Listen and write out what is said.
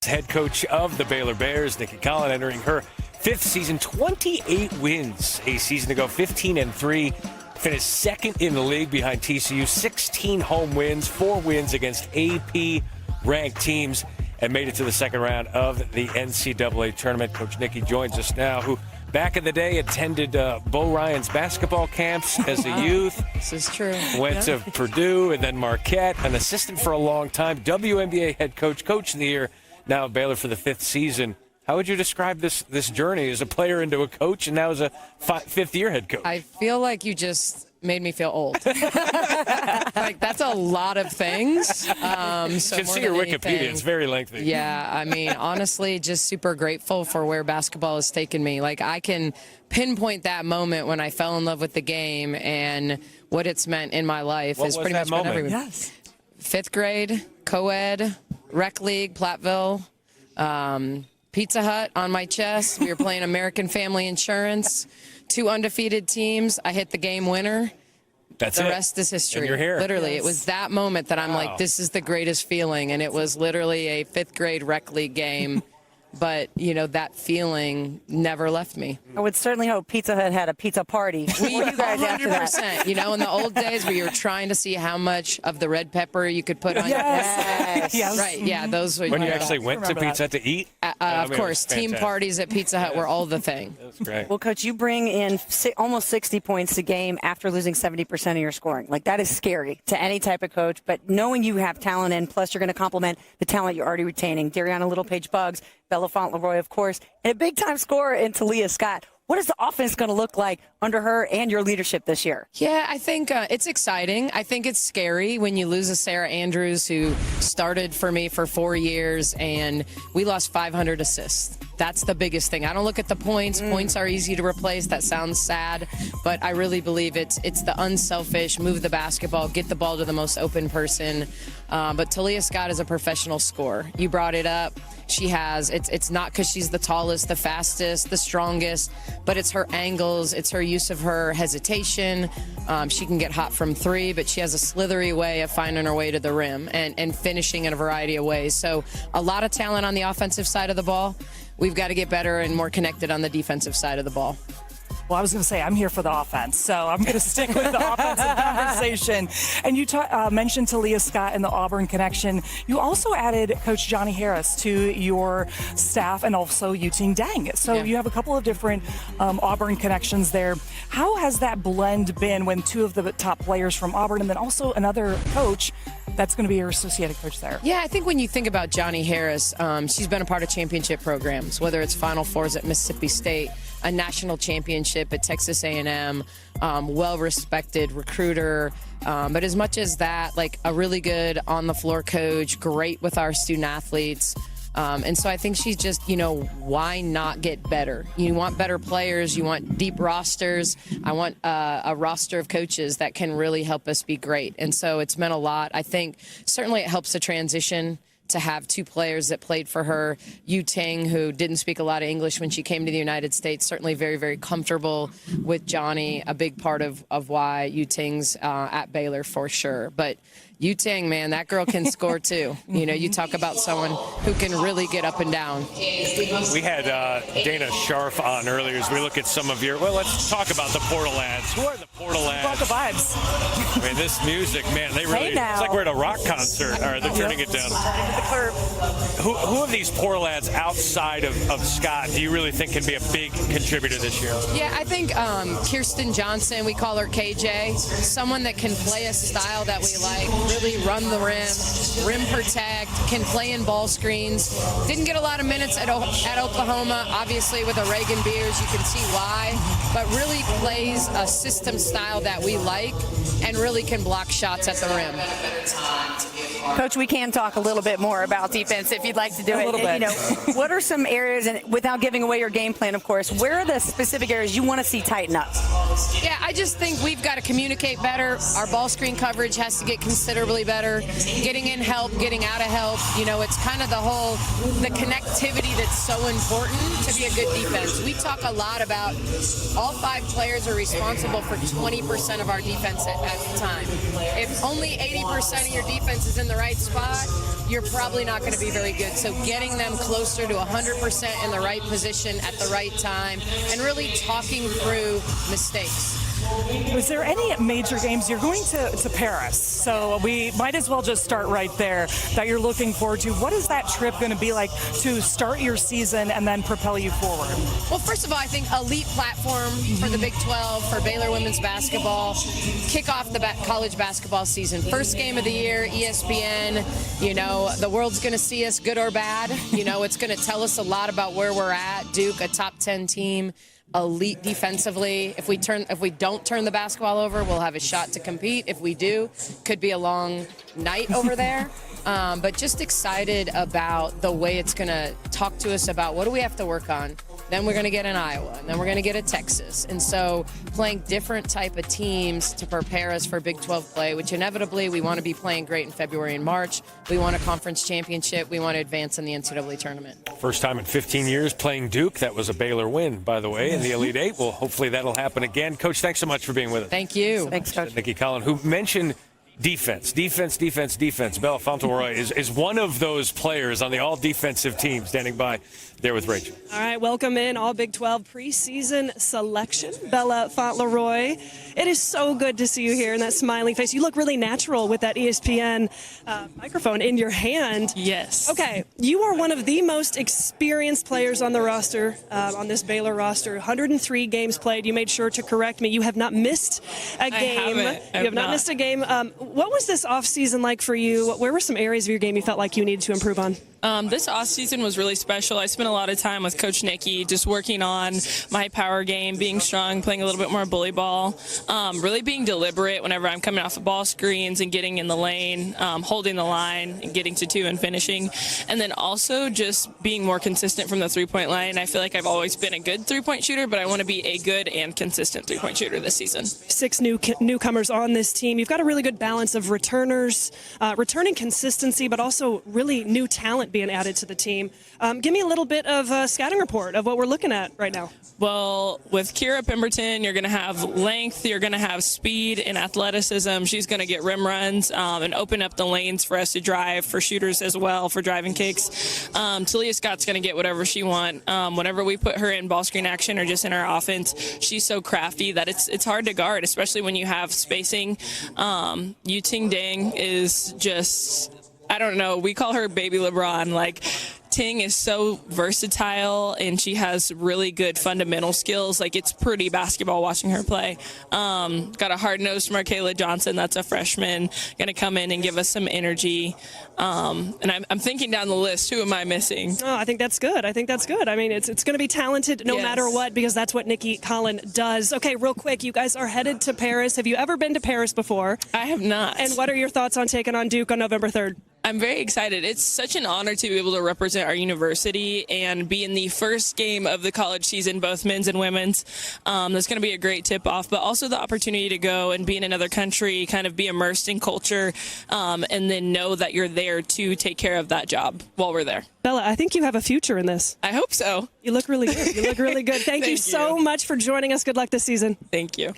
head coach of the Baylor Bears, Nicki Collen, entering her fifth season, 28 wins a season ago, 15-3. Finished second in the league behind TCU, 16 home wins, 4 wins against AP-ranked teams, and made it to the second round of the NCAA tournament. Coach Nicki joins us now, who back in the day attended Bo Ryan's basketball camps as a youth. This is true. Went to Purdue and then Marquette, an assistant for a long time, WNBA head coach, coach of the year, now at Baylor for the 5th season. How would you describe this journey as a player into a coach and now as a 5th-year head coach? I feel like you just made me feel old. Like, that's a lot of things. You can see your Wikipedia. It's very lengthy. Yeah, I mean, honestly, just super grateful for where basketball has taken me. Like, I can pinpoint that moment when I fell in love with the game and what it's meant in my life. What is was pretty that much been moment? everywhere. Yes. 5th grade, co-ed, rec league, Platteville, Pizza Hut on my chest. We were playing American Family Insurance. 2 undefeated teams. I hit the game winner. That's The it. rest is history. And you're here. Literally, Yes. it was that moment that I'm like, this is the greatest feeling. And it was literally a 5th grade rec league game. But, you know, that feeling never left me. I would certainly hope Pizza Hut had a pizza party for you guys after that. 100%. You know, in the old days where you were trying to see how much of the red pepper you could put on your Yes. Yes. Right, yeah, those were When you actually went to Remember Pizza Hut to eat? of course, team fantastic. parties at Pizza Hut were all the thing. That's great. Well, Coach, you bring in almost 60 points a game after losing 70% of your scoring. Like, that is scary to any type of coach. But knowing you have talent and plus you're going to complement the talent you're already retaining, Dariana Littlepage-Buggs, Bella Fontleroy, of course, and a big-time scorer in Talia Scott. What is the offense going to look like under her and your leadership this year? Yeah, I think it's exciting. I think it's scary when you lose a Sarah Andrews who started for me for 4 years, and we lost 500 assists. That's the biggest thing. I don't look at the points. Points are easy to replace. That sounds sad, but I really believe it's the unselfish, move the basketball, get the ball to the most open person. But Talia Scott is a professional scorer. You brought it up. She has, it's not because she's the tallest, the fastest, the strongest, but it's her angles, it's her use of her hesitation. She can get hot from 3, but she has a slithery way of finding her way to the rim and finishing in a variety of ways. So a lot of talent on the offensive side of the ball. We've got to get better and more connected on the defensive side of the ball. Well, I was going to say, I'm here for the offense, so I'm going to stick with the offensive conversation. And you mentioned Talia Scott and the Auburn connection. You also added Coach Johnny Harris to your staff and also Yu-Ting Dang. So you have a couple of different Auburn connections there. How has that blend been when 2 of the top players from Auburn and then also another coach that's going to be your associated coach there? Yeah, I think when you think about Johnny Harris, she's been a part of championship programs, whether it's Final Fours at Mississippi State, a national championship at Texas A&M, well-respected recruiter. But as much as that, like a really good on-the-floor coach, great with our student athletes. And so I think she's just, you know, why not get better? You want better players. You want deep rosters. I want a roster of coaches that can really help us be great. And so it's meant a lot. I think certainly it helps the transition to have 2 players that played for her. Yu-Ting, who didn't speak a lot of English when she came to the United States, certainly very, very comfortable with Johnny, a big part of why Yu-Ting's at Baylor for sure. But Yu-Ting, man, that girl can score too. You know, you talk about someone who can really get up and down. We had Dana Scharf on earlier as we look at some of your, well, let's talk about the Portal ads. Who are the Portal About ads? the vibes. I mean, this music, man, they really, Hey now. it's like we're at a rock concert. All right, they're turning it down. Who of these Portal ads outside of Scott do you really think can be a big contributor this year? Yeah, I think Kirsten Johnson, we call her KJ, someone that can play a style that we like, really run the rim protect, can play in ball screens. Didn't get a lot of minutes at Oklahoma, obviously with a Reagan Beers, you can see why, but really plays a system style that we like and really can block shots at the rim. Coach, we can talk a little bit more about defense if you'd like to do it. A little bit. You know, what are some areas, and without giving away your game plan, of course, where are the specific areas you want to see tighten up? Yeah, I just think we've got to communicate better. Our ball screen coverage has to get considerably better. Getting in help, getting out of help. You know, it's kind of the connectivity that's so important to be a good defense. We talk a lot about all 5 players are responsible for 20% of our defense at the time. If only 80% of your defense is in the the right spot, you're probably not going to be very good. So getting them closer to 100% in the right position at the right time and really talking through mistakes. Was there any major games you're going to Paris? So we might as well just start right there that you're looking forward to. What is that trip going to be like to start your season and then propel you forward? Well, first of all, I think elite platform for the Big 12, for Baylor women's basketball, kick off the college basketball season. First game of the year, ESPN, the world's going to see us good or bad. It's going to tell us a lot about where we're at. Duke, a top 10 team. Elite defensively. If we don't turn the basketball over, we'll have a shot to compete. If we do, could be a long night over there. But just excited about the way it's going to talk to us about what do we have to work on. Then we're going to get an Iowa, and then we're going to get a Texas. And so playing different type of teams to prepare us for Big 12 play, which inevitably we want to be playing great in February and March. We want a conference championship. We want to advance in the NCAA tournament. First time in 15 years playing Duke. That was a Baylor win, by the way, in the Elite Eight. Well, hopefully that'll happen again. Coach, thanks so much for being with us. Thank you. Thanks, Coach. Nicki Collen, who mentioned defense. Bella Fontleroy is one of those players on the all-defensive team standing by there with Rachel. All right, welcome in all Big 12 preseason selection, Bella Fontleroy. It is so good to see you here in that smiling face. You look really natural with that ESPN microphone in your hand. Yes. Okay, you are one of the most experienced players on the roster, on this Baylor roster. 103 games played. You made sure to correct me. You have not missed a game. I have not missed a game. What was this offseason like for you? Where were some areas of your game you felt like you needed to improve on? This offseason was really special. I spent a lot of time with Coach Nicki just working on my power game, being strong, playing a little bit more bully ball, really being deliberate whenever I'm coming off of ball screens and getting in the lane, holding the line and getting to two and finishing. And then also just being more consistent from the three-point line. I feel like I've always been a good three-point shooter, but I want to be a good and consistent three-point shooter this season. 6 newcomers on this team. You've got a really good balance of returners, returning consistency, but also really new talent being added to the team. Give me a little bit of a scouting report of what we're looking at right now. Well, with Kira Pemberton, you're going to have length, you're going to have speed and athleticism. She's going to get rim runs and open up the lanes for us to drive, for shooters as well, for driving kicks. Talia Scott's going to get whatever she wants. Whenever we put her in ball screen action or just in our offense, she's so crafty that it's hard to guard, especially when you have spacing. Yu Ting Dang is just, I don't know, we call her baby LeBron. Like, Ting is so versatile and she has really good fundamental skills. Like, it's pretty basketball watching her play. Got a hard nose from Kayla Johnson. That's a freshman, going to come in and give us some energy. And I'm thinking down the list. Who am I missing? Oh, I think that's good. I mean, it's going to be talented no matter what, because that's what Nicki Collen does. Okay, real quick, you guys are headed to Paris. Have you ever been to Paris before? I have not. And what are your thoughts on taking on Duke on November 3rd? I'm very excited. It's such an honor to be able to represent our university and be in the first game of the college season, both men's and women's. That's going to be a great tip-off, but also the opportunity to go and be in another country, kind of be immersed in culture, and then know that you're there to take care of that job while we're there. Bella, I think you have a future in this. I hope so. You look really good. Thank you so much for joining us. Good luck this season. Thank you.